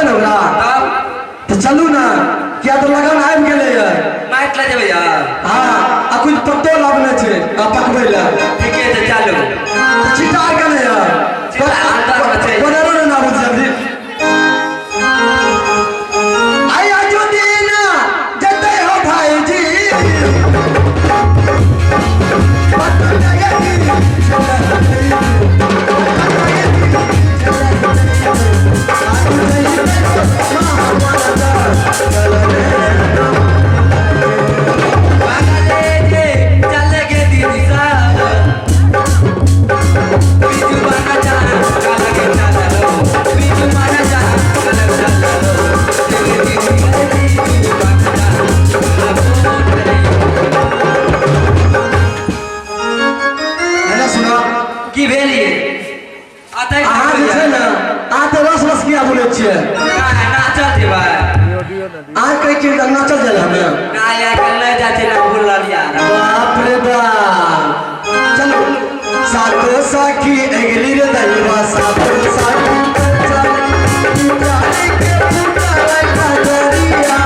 ना हमरा तो चलू ना क्या तो लगन आबि गेलै माइट ला जेबै यार हां आ कुछ पत्तो लाबने छै आ पकबै ला ठीके छै चलू चिटा गेलै यार अंदर में छै बोलेरो ना बुझ जल्दी आया जो दिन जते हो भाई जी की भेलिए आते अहाँ जे छै ने अहाँ तऽ रस रस किया बोलै छियै नाचल जेबै अहाँ कहै छियै तऽ नाचल जाइ हमे ना या कल नहीं जाते ना भूल लिया बाप रे बाप चलो सातो साखी अगली रे दैवा सातो साखी जाने के फुटाला कजरिया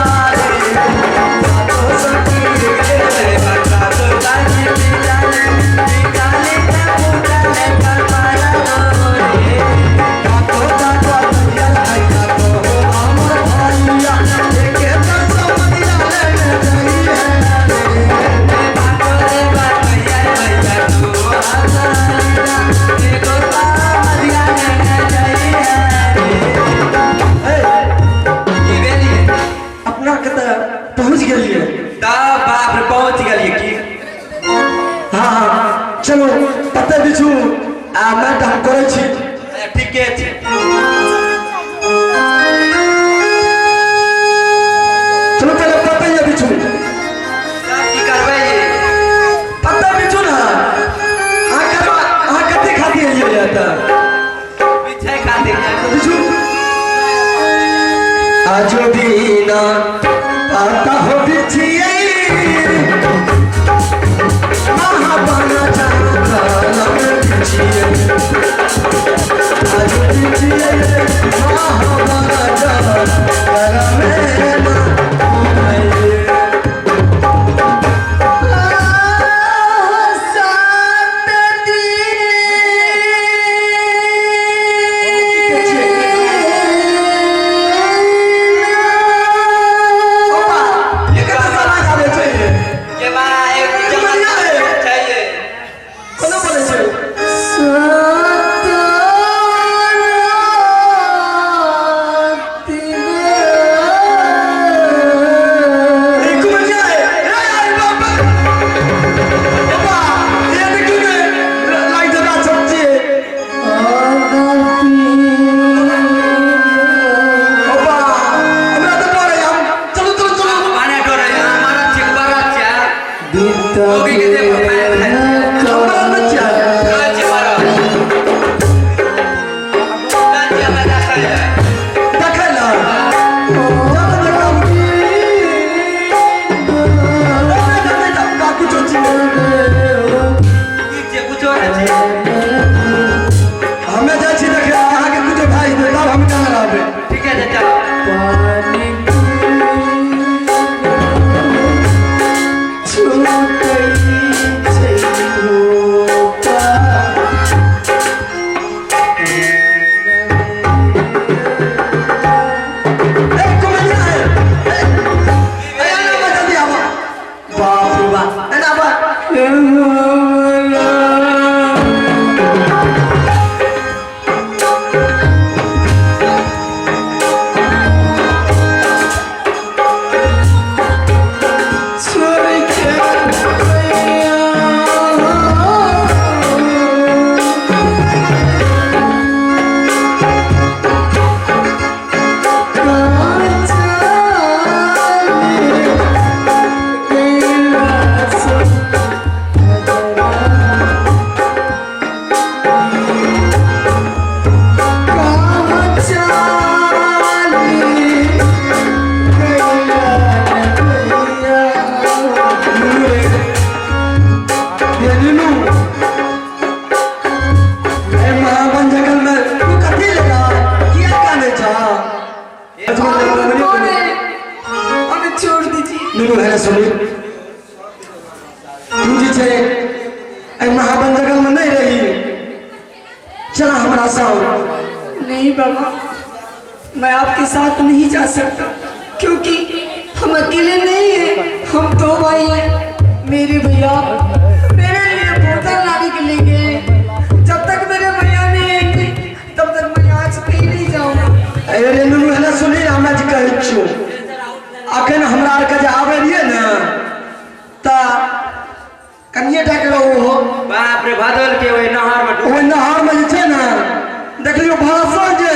सातो साखी अगली रे दैवा सातो साखी जाने निकाले के फुटाला कजरिया सातो साखी भैया को हमर भैया के तो समझिया ले जाइए अपना कत पहुंच गेलिए बाप रे पहुंच गेलिए की हां हां चलो पत्ते बिछू आ मैं काम करै छी ठीके छै चलो पहले पत्ते ये बिछू की करबै ये पत्ते बिछू ना आ करवा आ कते खाती है ये त पीछे खाते बिछू आजो दीना आता हो बिछिए महाबना चाहता लग बिछिए आजो बिछिए महाबना चाहता मेरा छूट गई नुनू है ना सुनी तू जी छे ऐ महाबन जगल में नहीं रही चला हमारा साथ। नहीं बाबा, मैं आपके साथ नहीं जा सकता क्योंकि हम अकेले नहीं हैं, हम दो भाई हैं। मेरे भैया मेरे लिए बोतल लाने के लिए गए। जब तक मेरे भैया नहीं आएंगे तब तक मैं आज कहीं नहीं जाऊंगा। अरे नुनू है ना सुनी हमरा जी कहै छु अखन हमरा आर के जे आबै रिये न ता कनिए टा के हो बाप रे भदौल के ओइ नहर में ओइ नहर में जे छै न देखलियो भाषण जे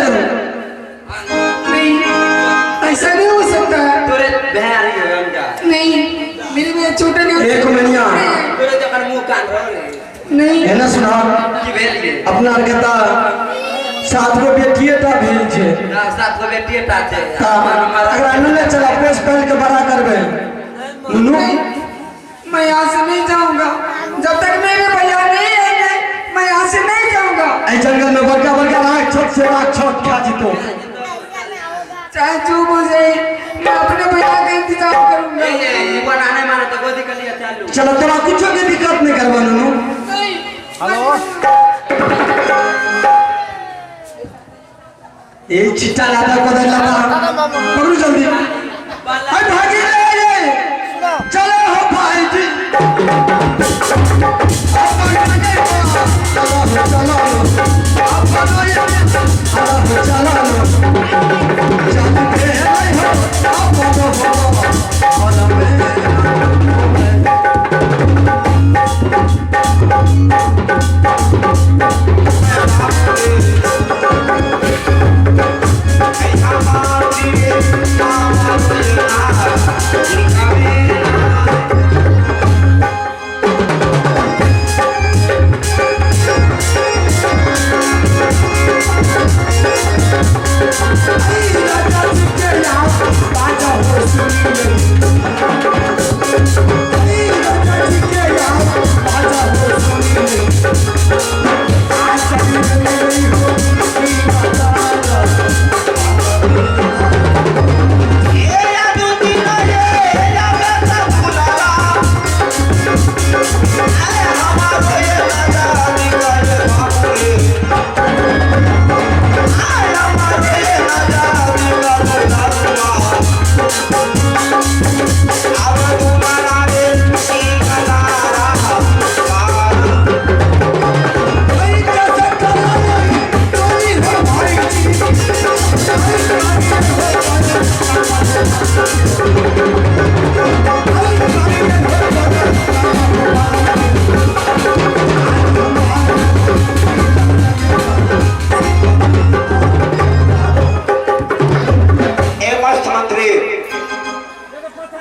नहीं, ऐसा नहीं हो सकता है। तोरे बहन के हमका नहीं, मेरे भैया छोटे नहीं एक मनिया तोरे जकर मुंह कान रहले नहीं। है ना सुना की भेल ये अपना आर के ता 7 गो बेटिए टा भेल छै 7 गो बेटिए टा छै ता अगर अन्ने चला पोस पहल के बड़ा करबे नुनू नहीं, मैं यहाँ से नहीं जाऊंगा। जब तक मेरे भैया नहीं आएंगे मैं यहाँ से नहीं जाऊंगा। ऐ जंगल में बड़का बड़का राख छोट से राख छोट खा जीतो चाहे जो हो जाए मैं अपने भैया का इंतजार करूंगा। ये बनाने माने तो गोदी के लिए चालू चलो तोरा कुछ के दिक्कत नहीं करबा नुनू। नहीं, हेलो ये चिट्टा लाता कोदर लाता पकड़ो जल्दी अरे भागी ले चलो हो भाई जी चलो आप चलो ये चलो चलो के हो आप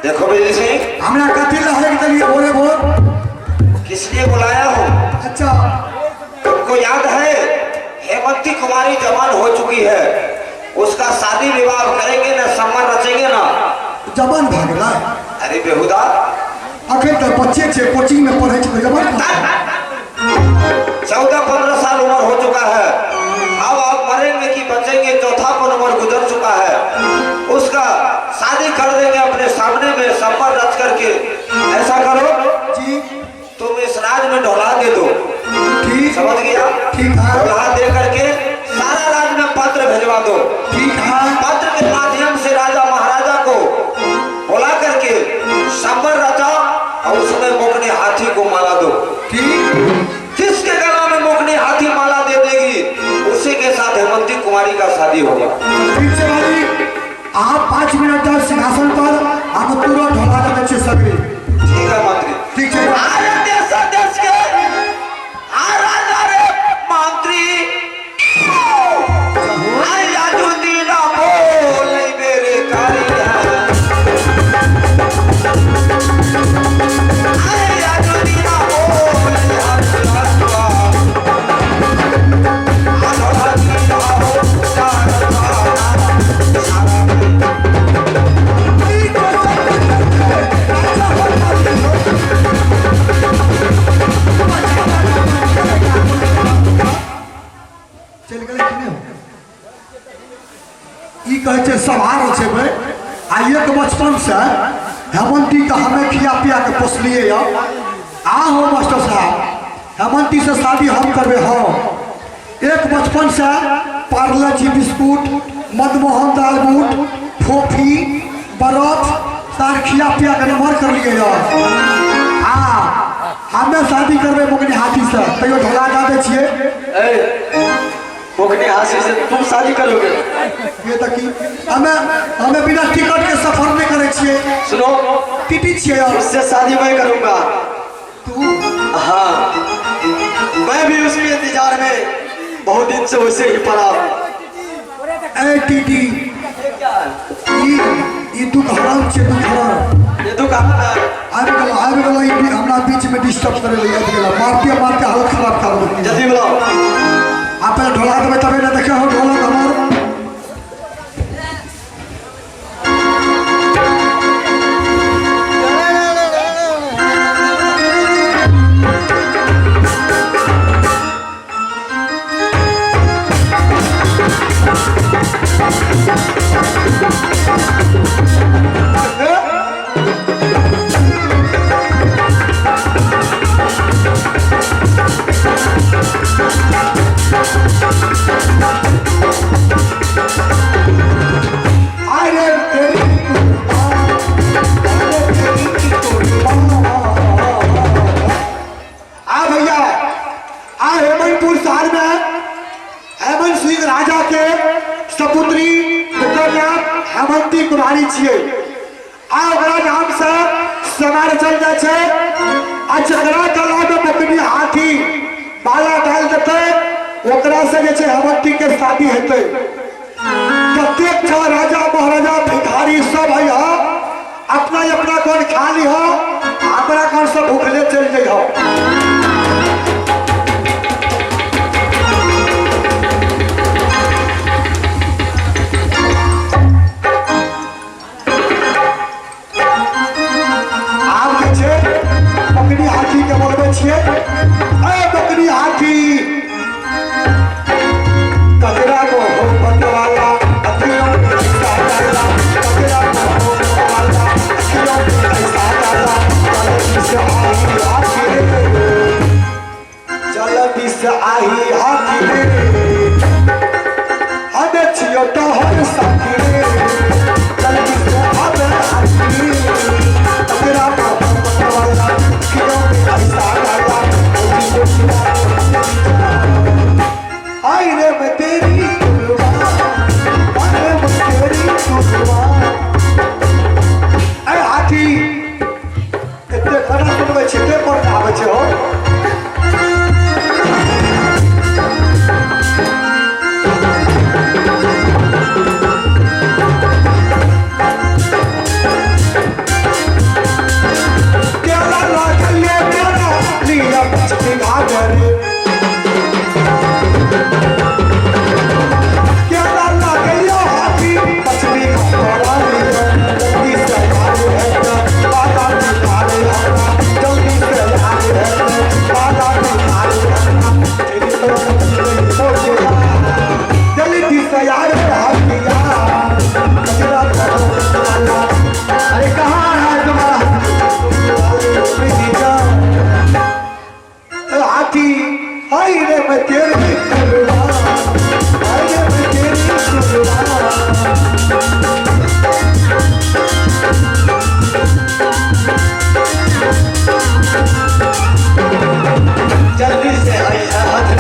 देखो बिजली सिंह, हमरा कथी लहरे के लिए बोले बोल किस लिए बुलाया हूँ? अच्छा तुमको याद है हेमंती कुमारी जवान हो चुकी है, उसका शादी विवाह करेंगे ना, सम्मान रचेंगे ना। जवान भागला अरे बेहुदा, अखन तो बच्चे छे कोचिंग में पढ़े छे जवान 14-15 साल उम्र हो चुका है। अब आप मरेंगे कि बचेंगे, चौथा पर उम्र गुजर चुका है। उसका शादी कर देंगे अपने सामने में, सम्मान रच करके। ऐसा करो जी तुम इस राज में ढोला दे दो, ठीक समझ गया? ठीक है ढोला दे करके सारा राज में पत्र भेजवा दो। ठीक है पत्र के माध्यम से राजा महाराजा को बुला करके सम्मान रचा और उसमें मोकने हाथी को माला दो। ठीक जिसके गला में मोकनी हाथी माला दे देगी उसी के साथ हेमंती कुमारी का शादी होगा। ठीक से भाई आप 5 मिनट तक सिंहासन पर आप पूरा ढोला के बच्चे सगरे ठीक है मंत्री। ठीक है आरे देश के आ राजा रे मंत्री आया जुदीना बोल मेरे कारिया आया जुदीना बोल हसुआ आधा दीना हो चल गए कि नहीं ई कहे छे सवार छे भाई आइए के बचपन से हेमंती का हमें खिया पिया के पोसलिए आ हो मास्टर साहब, हेमंती से शादी हम करबे। हाँ, एक बचपन से पार्ले जी बिस्कुट, मदमोहन दाल बूट, फोफी, बर्फ सार खिया पिया के नंबर कर लिए हमें शादी करबे मोकनी हाथी से। तैयो ढोला जाते छिए मोकनी हाथी से तुम शादी करोगे? ये तक हमें बिना टिकट के सफर नहीं करे छिए। सुनो, टीटी छिए उससे शादी मैं करूंगा। तू? हाँ, मैं भी उसके इंतजार में बहुत दिन से वैसे ही पड़ा। ए टीटी, ये तू हराम छे, तू हराम। ये तो कहा आबे वाला ये हमरा बीच में डिस्टर्ब करे ले गेला, मारते मारते हालत खराब कर दो। जल्दी बुलाओ। आप पहले ढोला देबे तबे ना देखे हो ढोला हमर। हेमंती कुमारी छिए। ओकरा नाम से समार चल जाए छे। आ जकरा गला में बकरी हाथी बाला डाल देते ओकरा से जे छे हेमंती के शादी हेते। प्रत्येक छह राजा महाराजा भिखारी सब है अपना अपना कौन खा ली हो, अपना कौन सब भूखले चल जाइ हो। बकरी हाथी के बोलबे छिए, बकरी हाथी कचरा को हो बटवाला अखियों में ऐसा डाला, कचरा को हो बटवाला अखियों में ऐसा डाला। जल्दी से आई हाथी रे, हमें छियो तो हर साथी रे। जल्दी से आवे हाथी, कचरा को हो बटवाला अखियों में ऐसा डाला। आई रे मैं तेरी कुर्बान, आई रे मैं तेरी कुर्बान। हाथी एते खाना सुनबे छै, के पर आबै छै हो। केला लागले केला लिया पछती घाघर, केला लागले हाथी पछती घाघर लिया। जल्दी से आवे है बाबा निकाले हवा, जल्दी से आवे है बाबा निकाले हवा। तेरी तो सोचे जल्दी से यार हाथिया कचरा करो। अरे कहाँ है तुम्हारा हाथी? हाय रे मैं तेरी कुर्बान, हाय रे मैं तेरी कुर्बान। जल्दी से आई है हाथी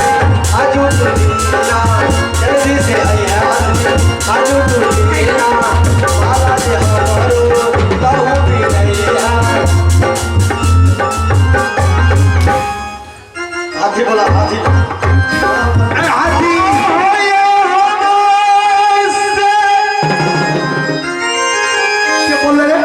आजू तो दीना, जल्दी से आई है हाथी आजू तो दीना। बाबा जी हमारो लहू भी नहीं है। हाथी बोला हाथी, हाथी क्या बोल रहे हैं?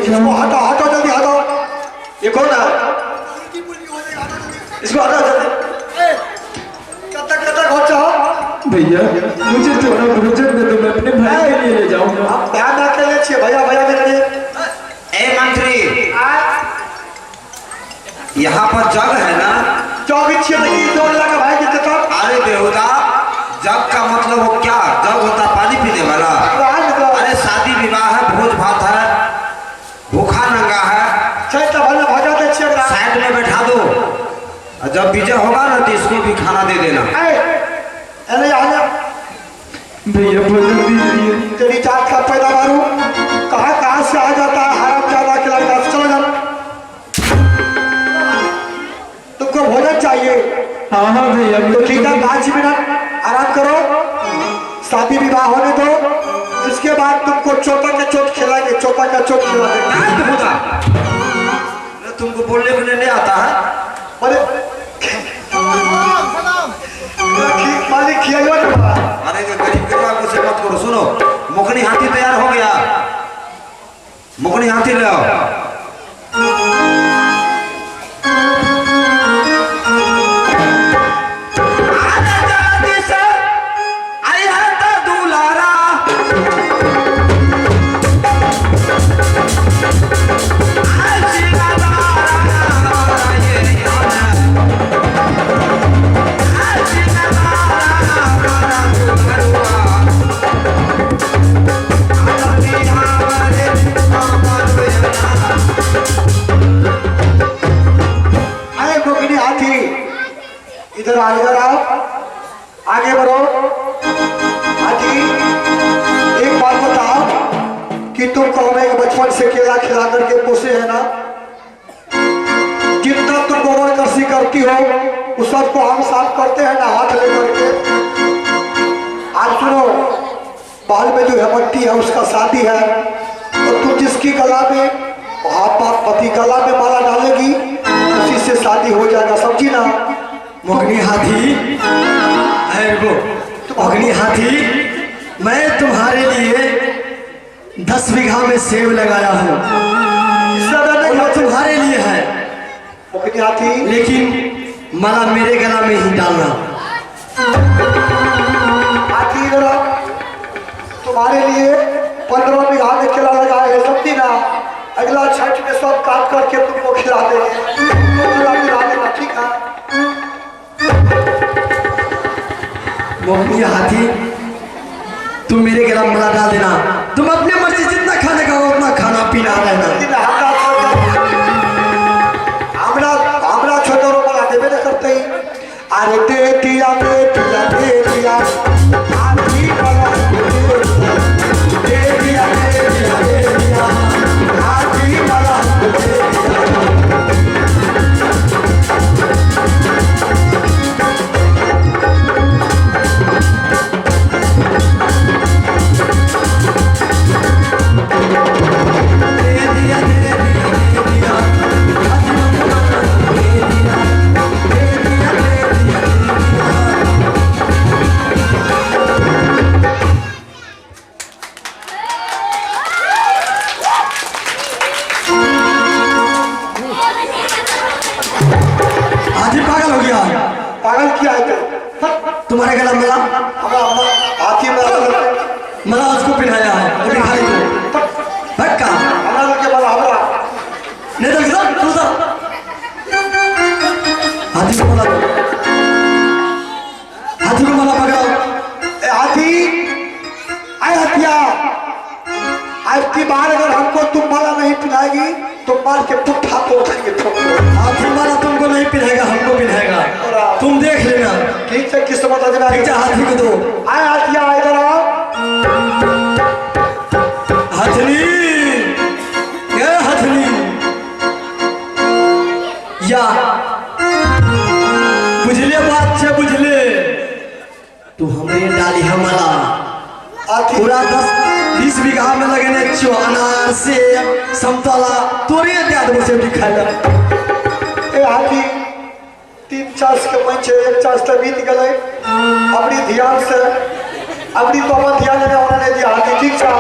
इसको हटाओ हटाओ जल्दी हटाओ। ये कौन है? इसको हटाओ जल्दी। कतक हो जाओ भैया मुझे थोड़ा भोजन दे दो, मैं अपने भाई के लिए ले जाऊंगा। आप ध्यान रख ले छिए भैया भैया मेरे लिए। ए मंत्री, यहाँ पर जग है ना? चौकी छिए नहीं 2 लाख भाई जितने तक अरे बेहुदा, जग का मतलब वो क्या? जग होता पानी पीने वाला? अरे शादी विवाह है, भोज भात है, भूखा नंगा है, चल भले भगा दे छिए ना। साइड में बैठा दो, और जब विजय होगा ना तो इसको भी खाना दे देना। अरे आजा भैया भोजन दीजिए। तेरी जात का पैदावार कहाँ से आ जाता है हराम ज्यादा के लड़का। चलो जाओ, तुमको भोजन चाहिए? हाँ हाँ भैया, तो ठीक है 5 मिनट आराम करो, शादी विवाह होने दो, इसके बाद तुमको चोटा के चोट खिलाएंगे, चोटा का चोट खिलाएंगे। बेहुदा, तुमको बोलने को नहीं आता है? बोले मालिक खिलाइयो ना। अरे गरीब के बाप से मत करो। सुनो, मुकनी हाथी तैयार हो गया, मुकनी हाथी ले आओ। इधर आओ, आगे बढ़ो। हाथी एक बात बताओ कि तुम कहोगे कि बचपन से केला खिला करके पोसे है ना, जितना तुम गोबर करसी करती हो उस सबको हम साफ करते हैं ना हाथ लेकर के। आज सुनो, बाल में जो हेमंती है उसका शादी है, और तुम जिसकी गला में पति गला में माला डालेगी उसी से शादी हो जाएगा, समझी ना? मोगनी हाथी, मोगनी हाथी, मैं तुम्हारे लिए 10 बीघा में सेब लगाया हूँ, वो तुम्हारे लिए है, मोगनी हाथी, लेकिन माला मेरे गला में ही डालना। हाथी इधर आओ, तुम्हारे लिए 15 बीघा में केला लगाए है, समझी ना? अगला छठ में सब काट करके तुमको खिला देंगे, खिला देना, ठीक है? मोगनी हाथी, तुम मेरे गला में माला डाल देना, तुम अपने मर्जी जितना खाने का हो उतना खाना पीना रहना। हमरा छोटो वाला देवे न करते ही। अरे दे दिया दे दिया दे दिया, हाथी वाला दे दिया दे दिया दे दिया, हाथी वाला दे दिया। पागल किया है क्या? तुम्हारे गला मिला, हाथी मला उसको पिलाया है, वो भिखारी को भक्का के वाला हमरा नहीं तो किसान तू सा हाथी को मला दो, हाथी को मला पकड़ाओ। हाथी आए हथिया, आज की बार अगर हमको तुम माला नहीं पिलाएगी तो मार के पुट्ठा को उठाएंगे तुमको। हाथी माला तुमको नहीं पिलाएगा, हमको पिलाएगा, तुम देख लेना। ठीक है, किस्मत अजमा ठीक है, हाथी को दो। आए हथिया इधर आओ। हथनी, ये हथनी या बुझले बात से बुझले, तू हमरे डाली हमला पूरा 10-20 बीघा में लगने चो अनार से समतला तोरे त्याद से दिखा ले। ए हाथी 3 चास के पंचे 1 चास तो बीत गए, अपनी ध्यान से अपनी तो ध्यान देने वाला नहीं दिया हाथी, ठीक है?